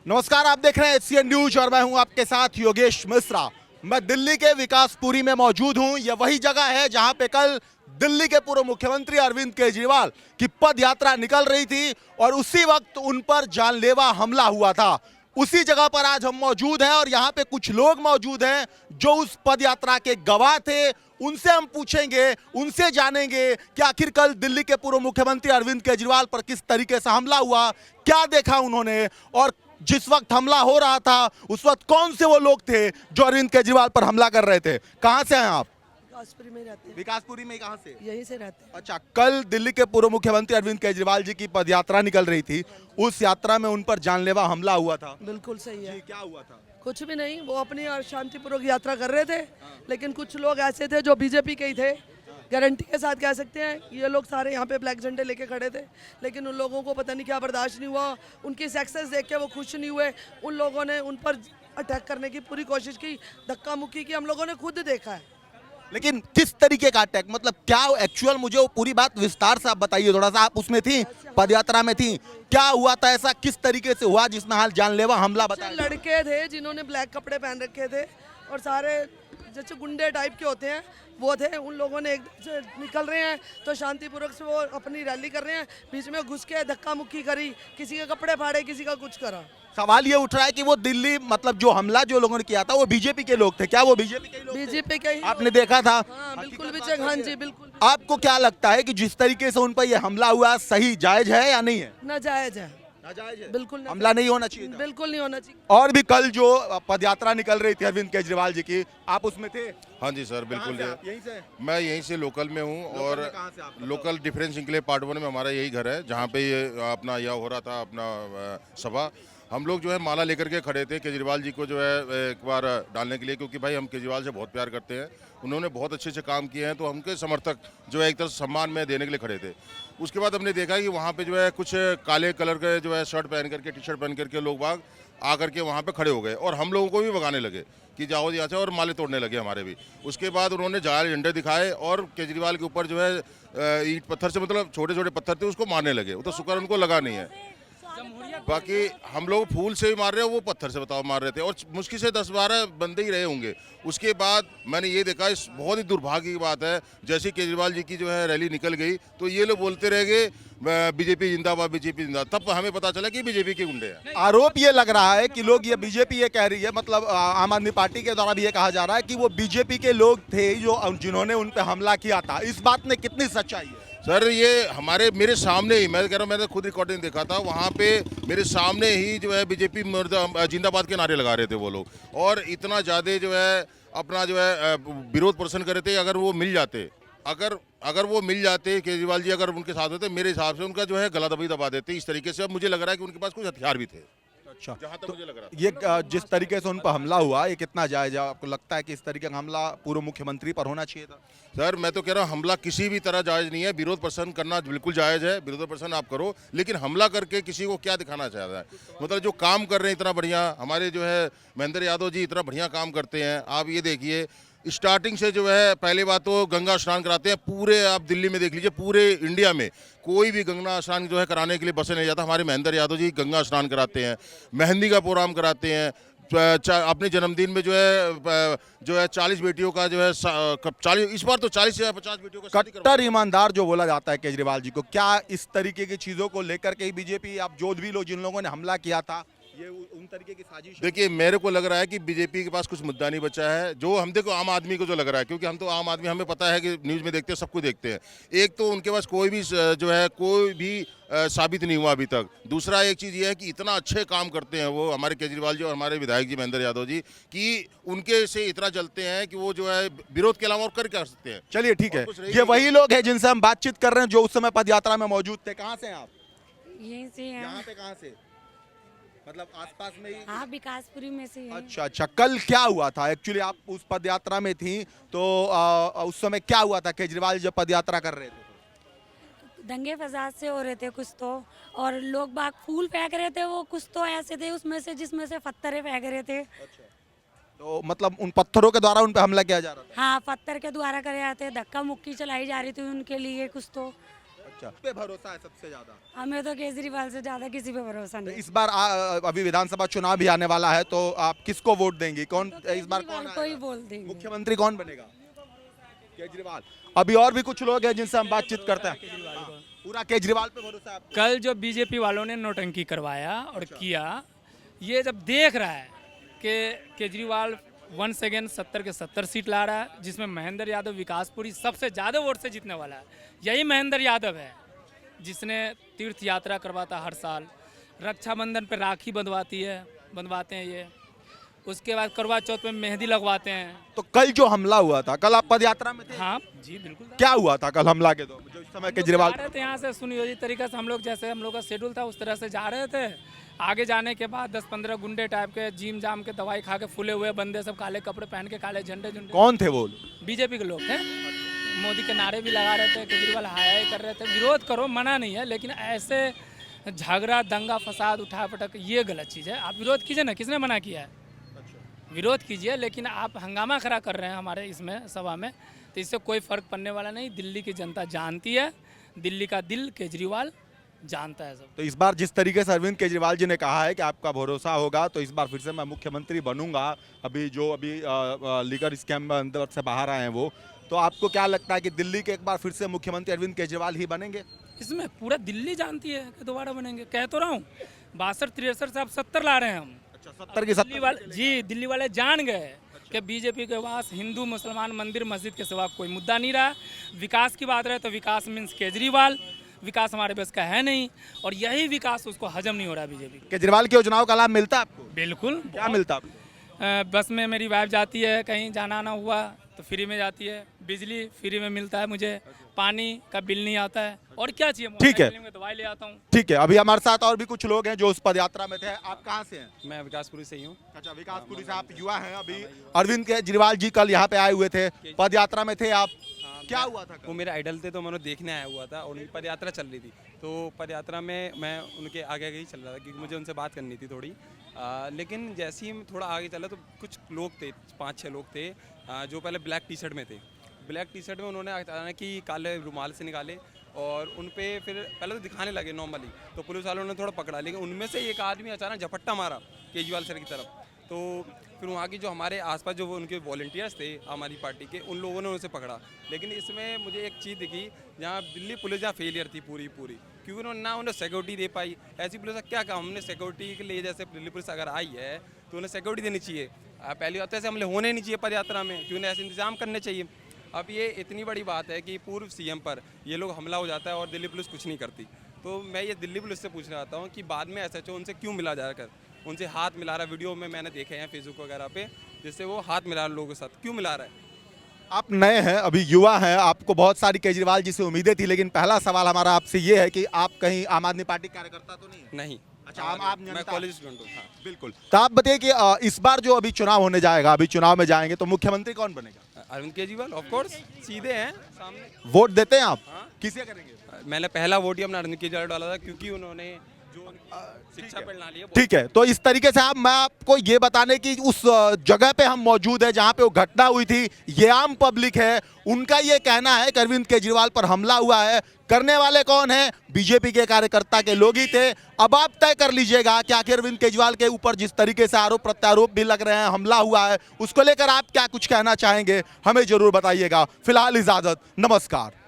नमस्कार, आप देख रहे हैं एचसीएन न्यूज और मैं हूं आपके साथ योगेश मिश्रा। मैं दिल्ली के विकासपुरी में मौजूद हूं। यह वही जगह है जहां पे कल दिल्ली के पूर्व मुख्यमंत्री अरविंद केजरीवाल की पद यात्रा निकल रही थी और उसी वक्त उन पर जानलेवा हमला हुआ था। उसी जगह पर आज हम मौजूद हैं और यहाँ पे कुछ लोग मौजूद हैं जो उस पद यात्रा के गवाह थे। उनसे हम पूछेंगे, उनसे जानेंगे कि आखिर कल दिल्ली के पूर्व मुख्यमंत्री अरविंद केजरीवाल पर किस तरीके से हमला हुआ, क्या देखा उन्होंने, और जिस वक्त हमला हो रहा था उस वक्त कौन से वो लोग थे जो अरविंद केजरीवाल पर हमला कर रहे थे। कहां से हैं आप? विकासपुरी में रहते हैं। विकासपुरी में कहां से? यहीं से रहते हैं। अच्छा, कल दिल्ली के पूर्व मुख्यमंत्री अरविंद केजरीवाल जी की पद यात्रा निकल रही थी, उस यात्रा में उन पर जानलेवा हमला हुआ था। बिल्कुल सही है। जी, क्या हुआ था? कुछ भी नहीं, वो अपनी शांतिपूर्वक यात्रा कर रहे थे, लेकिन कुछ लोग ऐसे थे जो बीजेपी के ही थे। गारंटी के साथ कह सकते हैं ये लोग सारे यहाँ पे ब्लैक झंडे लेके खड़े थे, लेकिन उन लोगों को पता नहीं क्या बर्दाश्त नहीं हुआ। उनकी सक्सेस देख के वो खुश नहीं हुए। उन लोगों ने उन पर अटैक करने की पूरी कोशिश की, धक्का मुक्की की, हम लोगों ने खुद देखा है। लेकिन किस तरीके का अटैक, मतलब क्या एक्चुअल, मुझे वो पूरी बात विस्तार से आप बताइए थोड़ा सा। आप उसमें थी, पद यात्रा में थी, क्या हुआ था ऐसा, किस तरीके से हुआ जिसमें हाल जानलेवा हमला बताया? लड़के थे जिन्होंने ब्लैक कपड़े पहन रखे थे और सारे जैसे गुंडे टाइप के होते हैं वो थे। उन लोगों ने एक से निकल रहे हैं तो शांतिपूर्वक से वो अपनी रैली कर रहे हैं, बीच में घुस के धक्का मुक्की करी, किसी के कपड़े फाड़े, किसी का कुछ करा। सवाल ये उठ रहा है कि वो दिल्ली, मतलब जो हमला जो लोगों ने किया था वो बीजेपी के लोग थे। क्या वो बीजेपी के लोग थे? बीजेपी के ही आपने देखा था? हाँ बिल्कुल भी चेक। हाँ जी बिल्कुल। आपको क्या लगता है कि जिस तरीके से उन पर यह हमला हुआ सही जायज है या नहीं है? नाजायज है। नाजायज है? बिल्कुल हमला नहीं होना चाहिए था। बिल्कुल नहीं होना चाहिए। और भी कल जो पदयात्रा निकल रही थी अरविंद केजरीवाल जी की, आप उसमें थे? हाँ जी सर, बिल्कुल। यहीं से? मैं यहीं से लोकल में हूँ और कहाँ से आप? लोकल डिफरेंस इंक्लेव पार्ट 1 में हमारा यही घर है जहाँ पे ये अपना यह हो रहा था, अपना सभा। हम लोग जो है माला लेकर के खड़े थे केजरीवाल जी को जो है एक बार डालने के लिए, क्योंकि भाई हम केजरीवाल से बहुत प्यार करते हैं। उन्होंने बहुत अच्छे अच्छे काम किए हैं, तो हमके समर्थक जो है एक तरह सम्मान में देने के लिए खड़े थे। उसके बाद हमने देखा कि वहाँ पे जो है कुछ काले कलर के जो है शर्ट पहन करके, टी शर्ट पहन करके लोग बाग आकर के वहाँ पे खड़े हो गए और हम लोगों को भी भगाने लगे कि जाओ यहाँ से, और माले तोड़ने लगे हमारे भी। उसके बाद उन्होंने जाल झंडे दिखाए और केजरीवाल के ऊपर जो है ईंट पत्थर से, मतलब छोटे छोटे पत्थर थे, उसको मारने लगे। वो तो शुक्र उनको लगा नहीं है, बाकी हम लोग फूल से ही मार रहे हैं, वो पत्थर से बताओ मार रहे थे, और मुश्किल से 10-12 बंदे ही रहे होंगे। उसके बाद मैंने ये देखा, इस बहुत ही दुर्भाग्य की बात है, जैसे केजरीवाल जी की जो है रैली निकल गई तो ये लोग बोलते रह गए बीजेपी जिंदाबाद, बीजेपी जिंदाबाद। तब हमें पता चला कि बीजेपी के गुंडे हैं। आरोप ये लग रहा है कि लोग, ये बीजेपी ये कह रही है, मतलब आम आदमी पार्टी के द्वारा भी ये कहा जा रहा है कि वो बीजेपी के लोग थे जो जिन्होंने उन पर हमला किया था। इस बात में कितनी सच्चाई है? सर ये मेरे सामने ही, मैं कह रहा हूँ, मैंने खुद रिकॉर्डिंग देखा था, वहाँ पे मेरे सामने ही जो है बीजेपी जिंदाबाद के नारे लगा रहे थे वो लोग, और इतना ज़्यादा जो है अपना जो है विरोध प्रदर्शन कर रहे थे। अगर वो मिल जाते केजरीवाल जी, अगर उनके साथ होते, मेरे हिसाब से उनका जो है गला दबा देते इस तरीके से। अब मुझे लग रहा है कि उनके पास कुछ हथियार भी थे। अच्छा, जहाँ तक मुझे लग रहा है। ये जिस तरीके से उन पर हमला हुआ, ये कितना जायज है? आपको लगता है कि इस तरीके का हमला पूर्व मुख्यमंत्री पर होना चाहिए था? सर मैं तो कह रहा हूँ हमला किसी भी तरह जायज़ नहीं है। विरोध प्रदर्शन करना बिल्कुल जायज़ है, विरोध प्रदर्शन आप करो, लेकिन हमला करके किसी को क्या दिखाना चाहता है? मतलब जो काम कर रहे हैं इतना बढ़िया, हमारे जो है महेंद्र यादव जी इतना बढ़िया काम करते हैं। आप ये देखिए, स्टार्टिंग से जो है पहले बात तो गंगा स्नान कराते हैं पूरे, आप दिल्ली में देख लीजिए, पूरे इंडिया में कोई भी गंगा स्नान जो है कराने के लिए बसे नहीं जाता। हमारे महेंद्र यादव जी गंगा स्नान कराते हैं, मेहंदी का प्रोग्राम कराते हैं, अपने जन्मदिन में जो है 40 बेटियों का जो है 40, इस बार तो 40 या 50 बेटियों का शादी करवा। कट्टर ईमानदार जो बोला जाता है केजरीवाल जी को, क्या इस तरीके की चीजों को लेकर के ही बीजेपी, आप जो भी लोग जिन लोगों ने हमला किया था, ये उन तरीके की साजिश है? देखिए, मेरे को लग रहा है कि बीजेपी के पास कुछ मुद्दा नहीं बचा है। जो हम देखो आम आदमी को जो लग रहा है, क्योंकि हम तो आम आदमी, हमें पता है कि न्यूज़ में देखते हैं, सब कुछ देखते हैं। एक तो उनके पास कोई भी जो है कोई भी साबित नहीं हुआ अभी तक। दूसरा एक चीज़ ये है कि इतना अच्छे काम करते हैं वो हमारे केजरीवाल जी और हमारे विधायक जी महेंद्र यादव जी, कि उनके से इतना जलते हैं कि वो जो है विरोध के अलावा और कर सकते हैं। चलिए ठीक है, ये वही लोग हैं जिनसे हम बातचीत कर रहे हैं जो उस समय पद यात्रा में मौजूद थे। कहाँ से हैं आप? यहीं से हैं। यहाँ पे कहाँ से, मतलब आसपास में ही? हाँ, विकासपुरी में से हैं। अच्छा अच्छा, कल क्या हुआ था एक्चुअली? आप उस पद यात्रा में थी तो उस समय क्या हुआ था? केजरीवाल जब पद यात्रा कर रहे थे दंगे फसाद से हो रहे थे कुछ तो, और लोग बाग फूल फेंक रहे थे, वो कुछ तो ऐसे थे उसमें से जिसमें से पत्थर फेंक रहे थे। अच्छा, तो मतलब उन पत्थरों के द्वारा उन पे हमला किया जा रहा था? हाँ, पत्थर के द्वारा करे जाते, धक्का मुक्की चलाई जा रही थी उनके लिए कुछ तो। अच्छा, पे भरोसा है सबसे ज्यादा? हमें तो केजरीवाल से ज़्यादा किसी पे भरोसा तो नहीं। इस बार अभी विधानसभा चुनाव भी आने वाला है, तो आप किसको वोट देंगी? कौन इस बार कौन केजरीवाल को ही आएगा? बोल देंगे। मुख्यमंत्री कौन बनेगा? केजरीवाल। अभी और भी कुछ लोग हैं जिनसे हम बातचीत करते हैं। हाँ, पूरा केजरीवाल पे भरोसा है आपको? कल जो बीजेपी वालों ने नोटंकी करवाया और किया, ये जब देख रहा है कि केजरीवाल वंस अगेन 70 के 70 सीट ला रहा है, जिसमें महेंद्र यादव विकासपुरी सबसे ज़्यादा वोट से जीतने वाला है। यही महेंद्र यादव है जिसने तीर्थ यात्रा करवाता हर साल, रक्षाबंधन पे राखी बंधवाते हैं ये, उसके बाद करवा चौथ पे मेहंदी लगवाते हैं। तो कल जो हमला हुआ था, कल आप पद यात्रा में थे? हाँ जी बिल्कुल। क्या हुआ था कल हमला के दो जो इस समय केजरीवाल? जा रहे थे यहाँ से सुनियोजित तरीके से, हम लोग जैसे हम लोग का शेड्यूल था उस तरह से जा रहे थे। आगे जाने के बाद 10-15 गुंडे टाइप के जिम जाम के दवाई खा के फूले हुए बंदे, सब काले कपड़े पहन के, काले झंडे झंडे। कौन थे वो? बीजेपी के लोग थे। मोदी के नारे भी लगा रहे थे, केजरीवाल हाय कर रहे थे। विरोध करो, मना नहीं है, लेकिन ऐसे झगड़ा दंगा फसाद उठा पटक ये गलत चीज़ है। आप विरोध कीजिए ना, किसने मना किया है? विरोध कीजिए, लेकिन आप हंगामा खड़ा कर रहे हैं हमारे इसमें सभा में, तो इससे कोई फर्क पड़ने वाला नहीं। दिल्ली की जनता जानती है, दिल्ली का दिल केजरीवाल जानता है सब। तो इस बार जिस तरीके से अरविंद केजरीवाल जी ने कहा है कि आपका भरोसा होगा, तो इस बार फिर से मैं मुख्यमंत्री बनूंगा, अभी लीगर स्कैम में अंदर से बाहर आए हैं वो, तो आपको क्या लगता है कि दिल्ली के एक बार फिर से मुख्यमंत्री अरविंद केजरीवाल ही बनेंगे? इसमें पूरा दिल्ली जानती है कि दोबारा बनेंगे। कह तो रहा हूँ 62-63 से अब 70 ला रहे हैं हम। अच्छा, 70 की दिल्ली वाले जी, दिल्ली वाले जान गए कि बीजेपी के पास हिंदू मुसलमान मंदिर मस्जिद के सिवा कोई मुद्दा नहीं रहा। विकास की बात रहे तो विकास मीन्स केजरीवाल, विकास हमारे बस का है नहीं, और यही विकास उसको हजम नहीं हो रहा बीजेपी। केजरीवाल की योजनाओं का लाभ मिलता है आपको? बिल्कुल। क्या मिलता है आपको? बस में मेरी वाइफ जाती है, कहीं जाना आना हुआ तो फ्री में जाती है, बिजली फ्री में मिलता है मुझे, पानी का बिल नहीं आता है, और क्या चाहिए? ठीक है। में दवाई ले आता हूँ। ठीक है, अभी हमारे साथ और भी कुछ लोग हैं जो उस पद यात्रा में थे। आप कहाँ से हैं? मैं विकासपुरी से ही हूँ। अच्छा, विकासपुरी से आप युवा हैं। अभी अरविंद केजरीवाल जी कल यहाँ पे आए हुए थे, पद यात्रा में थे आप, क्या हुआ था वो मेरे आइडल थे, तो मैं उन्हें देखने आया हुआ था, और उनकी पद यात्रा चल रही थी। तो पद यात्रा में मैं उनके आगे आगे ही चल रहा था, क्योंकि मुझे उनसे बात करनी थी थोड़ी। लेकिन जैसे ही मैं थोड़ा आगे चला तो कुछ लोग थे, 5-6 लोग थे, जो पहले ब्लैक टी शर्ट में थे। ब्लैक टी शर्ट में उन्होंने अचानक ही काले रुमाल से निकाले और उन पे फिर पहले तो दिखाने लगे नॉर्मली, तो पुलिस वालों ने थोड़ा पकड़ा, लेकिन उनमें से एक आदमी अचानक झपट्टा मारा केजरीवाल सर की तरफ। तो फिर वहाँ की जो हमारे आसपास जो वो उनके वॉलंटियर्स थे हमारी पार्टी के, उन लोगों ने उनसे पकड़ा। लेकिन इसमें मुझे एक चीज़ दिखी, जहाँ दिल्ली पुलिस जहाँ फेलियर थी पूरी, क्योंकि उन्होंने ना उन्हें सिक्योरिटी दे पाई। ऐसी पुलिस का क्या काम? हमने सिक्योरिटी के लिए, जैसे दिल्ली पुलिस अगर आई है तो उन्हें सिक्योरिटी देनी चाहिए। पहली बात तो ऐसे हमले होने नहीं चाहिए पद यात्रा में, क्यों उन्हें ऐसे इंतजाम करने चाहिए। अब ये इतनी बड़ी बात है कि पूर्व सीएम पर ये लोग हमला हो जाता है और दिल्ली पुलिस कुछ नहीं करती। तो मैं ये दिल्ली पुलिस से पूछना चाहता हूँ कि बाद में एसएचओ उनसे क्यों मिला जाकर, उनसे हाथ मिला रहा, वीडियो में मैंने देखे हैं फेसबुक वगैरह पे, जिससे वो हाथ मिला रहा लोगों के साथ, क्यों मिला रहा है? आप नए हैं, अभी युवा हैं, आपको बहुत सारी केजरीवाल जी से उम्मीदें थी, लेकिन पहला सवाल हमारा आपसे ये है कि आप कहीं आम आदमी पार्टी कार्यकर्ता तो नहीं है? नहीं। अच्छा, आप मैं कॉलेज स्टूडेंट हूँ। हाँ बिल्कुल। तो आप बताइए कि इस बार जो अभी चुनाव होने जाएगा, अभी चुनाव में जाएंगे तो मुख्यमंत्री कौन बनेगा? अरविंद केजरीवाल ऑफ कोर्स, सीधे हैं सामने। वोट देते हैं आप? किसे करेंगे? मैंने पहला वोट ही अपना अरविंद केजरीवाल डाला था, क्योंकि उन्होंने जो शिक्षा प्रणाली है। ठीक है, तो इस तरीके से मैं आपको ये बताने की उस जगह पे हम मौजूद है जहां पे वो घटना हुई थी, ये आम पब्लिक है, उनका ये कहना है कि अरविंद केजरीवाल पर हमला हुआ है। करने वाले कौन है? बीजेपी के कार्यकर्ता के लोग ही थे। अब आप तय कर लीजिएगा कि आखिर अरविंद केजरीवाल के ऊपर जिस तरीके से आरोप प्रत्यारोप भी लग रहे हैं, हमला हुआ है, उसको लेकर आप क्या कुछ कहना चाहेंगे? हमें जरूर बताइएगा। फिलहाल इजाजत, नमस्कार।